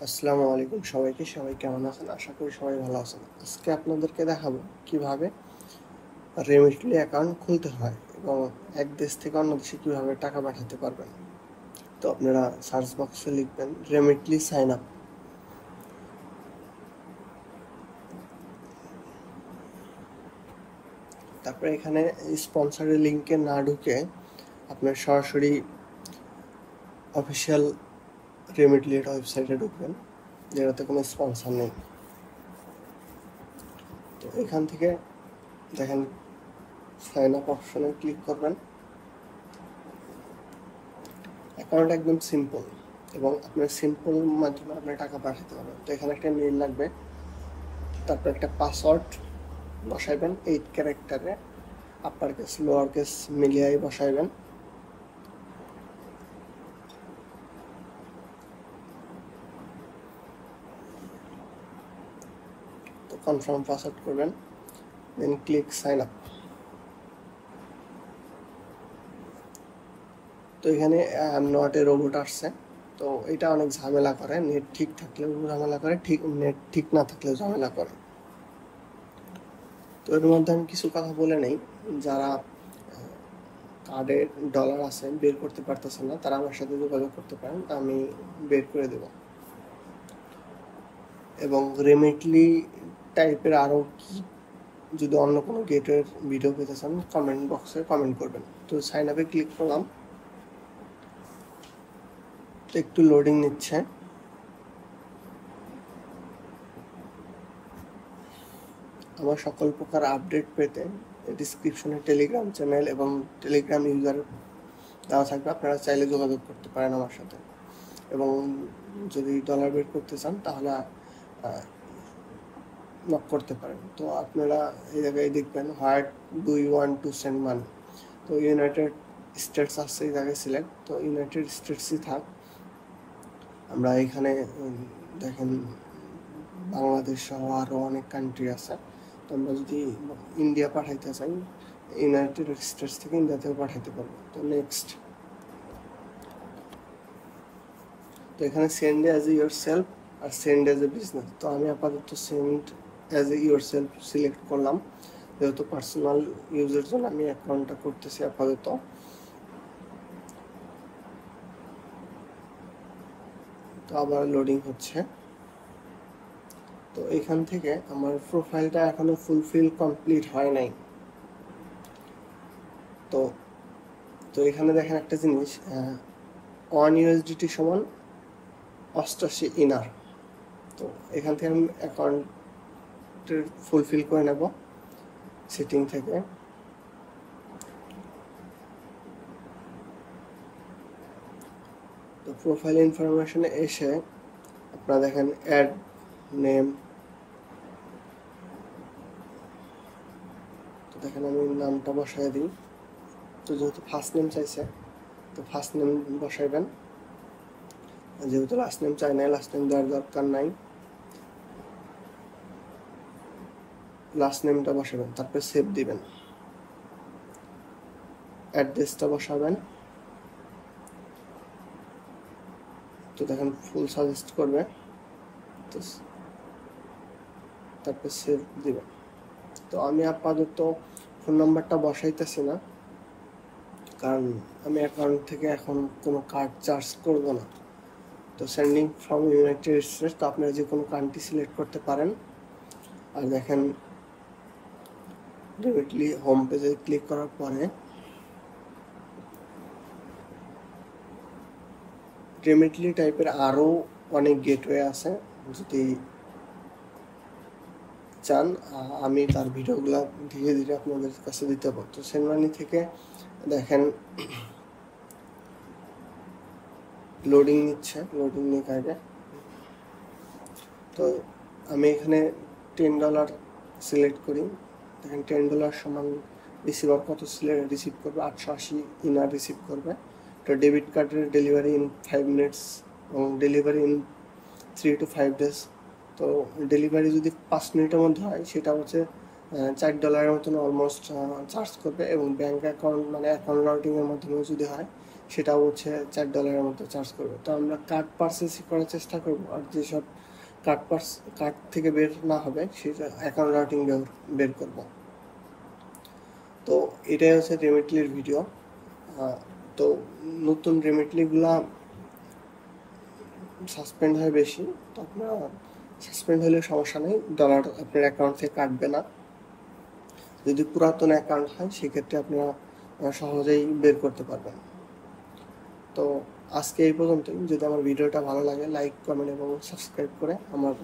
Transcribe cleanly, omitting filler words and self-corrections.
আসসালামু আলাইকুম সবাইকে। সবাই কেমন আছেন? আশা করি সবাই ভালো আছেন। আজকে আপনাদেরকে দেখাবো কিভাবে রেমিটলি অ্যাকাউন্ট খুলতে হয় এবং এক দেশ থেকে অন্য দেশে কিভাবে টাকা পাঠাতে পারবেন। তো আপনারা সার্চ বক্সে লিখবেন রেমিটলি সাইন আপ। তারপরে এখানে স্পন্সরের লিঙ্কে না ঢুকে আপনার সরাসরি অফিসিয়াল রেমিটলির ওয়েবসাইটে ঢুকবেন, যেটাতে কোনো স্পন্সর নেই। তো এখান থেকে দেখেন সাইন আপ অপশনে ক্লিক করবেন। অ্যাকাউন্ট একদম সিম্পল এবং আপনার সিম্পল মাধ্যমে আপনি টাকা পাঠাতে পারবেন। তো এখানে একটা মেইল লাগবে, তারপর একটা পাসওয়ার্ড বসাইবেন 8 ক্যারেক্টারে, আপার কেস লোয়ার কেস মিলিয়াই বসাইবেন। তো কনফার্ম পাসওয়ার্ড করবেন, দেন ক্লিক সাইন আপ। তো এখানে I am not a robot আসছে। তো এটা অনেক ঝামেলা করে, নেট ঠিক থাকলেও ঝামেলা করে, নেট ঠিক না থাকলেও ঝামেলা করে। তো এর মধ্যে আমি কিছু কথা বলে নেই। যারা কার্ডে ডলার আছে বের করতে পারতেছে না, তারা আমার সাথে যোগাযোগ করতে পারেন, আমি বের করে দেব। এবং রেমিটলি টাইপের আরও কি যদি অন্য কোনো গেটওয়ের ভিডিও পেতে চান, কমেন্ট বক্সে কমেন্ট করবেন। তো সাইন আপে ক্লিক করলাম। তো একটু লোডিং নিচ্ছে। আমার সকল প্রকার আপডেট পেতে ডিসক্রিপশনে টেলিগ্রাম চ্যানেল এবং টেলিগ্রাম ইউজার দেওয়া থাকবে, আপনারা চাইলে যোগাযোগ করতে পারেন আমার সাথে। এবং যদি ডলার বের করতে চান তাহলে নক করতে পারেন। তো আপনারা এই জায়গায় দেখবেন what do you want to send money. তো ইউনাইটেড স্টেটস আসছে এই জায়গায় সিলেক্ট, তো ইউনাইটেড স্টেটসই থাক। আমরা এখানে দেখেন বাংলাদেশ সহ আরও অনেক কান্ট্রি আছে। তো আমরা যদি ইন্ডিয়া পাঠাইতে চাই, ইউনাইটেড স্টেটস থেকে ইন্ডিয়াতেও পাঠাইতে পারবো। তো নেক্সট। তো এখানে send as a yourself আর সেন্ড অ্যাজ এ বিজনেস। তো আমি আপাতত send as a yourself select করলাম, যেহেতু পার্সোনাল ইউজের জন্য আমি অ্যাকাউন্টটা করতেছি আপাতত। তো আবার লোডিং হচ্ছে। তো এখান থেকে আমার প্রোফাইলটা এখনো ফুলফিল কমপ্লিট হয় নাই। তো তো এখানে দেখেন একটা জিনিস, 1 USDT সমান 88 ইনার। তো এখান থেকে আমি অ্যাকাউন্টের ফুলফিল করে নেব সেটিং থেকে। তো প্রোফাইল ইনফরমেশনে এসে আপনারা দেখেন অ্যাড নেম। তো দেখেন আমি নামটা বসাই দিই। তো যেহেতু ফার্স্ট নেম চাইছে, তো ফার্স্ট নেম বসাইবেন। যেহেতু লাস্ট নেম চাই নাই, লাস্ট নেম দেওয়ার দরকার নাই, লাস্ট নেমটা বসাবেন। তারপরে সেভ দিবেন। অ্যাড্রেসটা বসাবেন। তো দেখেন ফুল সাজেস্ট করবে, তো তারপরে সেভ দিবেন। তো আমি আপাতত ফোন নাম্বারটা বসাইতেছি না, কারণ আমি অ্যাকাউন্ট থেকে এখন কোনো কার্ড চার্জ করব না। তো সেন্ডিং ফ্রম ইউনাইটেড স্টেটস, তো আপনারা যে কোনো কান্ট্রি সিলেক্ট করতে পারেন। আর দেখেন ডিরেক্টলি হোম পেজে ক্লিক করার পরে রেমিটলি টাইপের আরও অনেক গেটওয়ে আছে। যদি চান আমি তার ভিডিওগুলো ধীরে ধীরে আপনাদের কাছে দিতে পারবো। তো সেন্ড মানি থেকে দেখেন লোডিং নিচ্ছে, লোডিং নিয়ে কাজে। তো আমি এখানে $10 সিলেক্ট করি। দেখেন $10 সমান রিসিভার কত রিসিভ করবে, 880 ইনার রিসিভ করবে। তো ডেবিট কার্ডের ডেলিভারি ইন 5 মিনিটস এবং ডেলিভারি ইন 3 to 5 days। তো ডেলিভারি যদি 5 মিনিটের মধ্যে হয় সেটা হচ্ছে $4 মতন অলমোস্ট চার্জ করবে। এবং ব্যাঙ্ক অ্যাকাউন্ট মানে অ্যাকাউন্ট রাউটিংয়ের মাধ্যমে যদি হয় সেটাও হচ্ছে $4 মতো চার্জ করবে। তো আমরা কার্ড পারচেস করার চেষ্টা করব, আর যেসব কার্ড থেকে বের না হবে সেটা অ্যাকাউন্ট রাউটিং বের করব। তো এটাই হচ্ছে রেমিটলির ভিডিও। তো নতুন রেমিটলিগুলা সাসপেন্ড হয় বেশি, তো আপনারা সাসপেন্ড হলে সমস্যা নেই, ডলার আপনার অ্যাকাউন্ট থেকে কাটবে না। যদি পুরাতন অ্যাকাউন্ট হয় সেক্ষেত্রে আপনারা সহজেই বের করতে পারবেন। তো আজকে এই পর্যন্তই। যদি আমার ভিডিওটা ভালো লাগে লাইক, কমেন্ট এবং সাবস্ক্রাইব করে আমার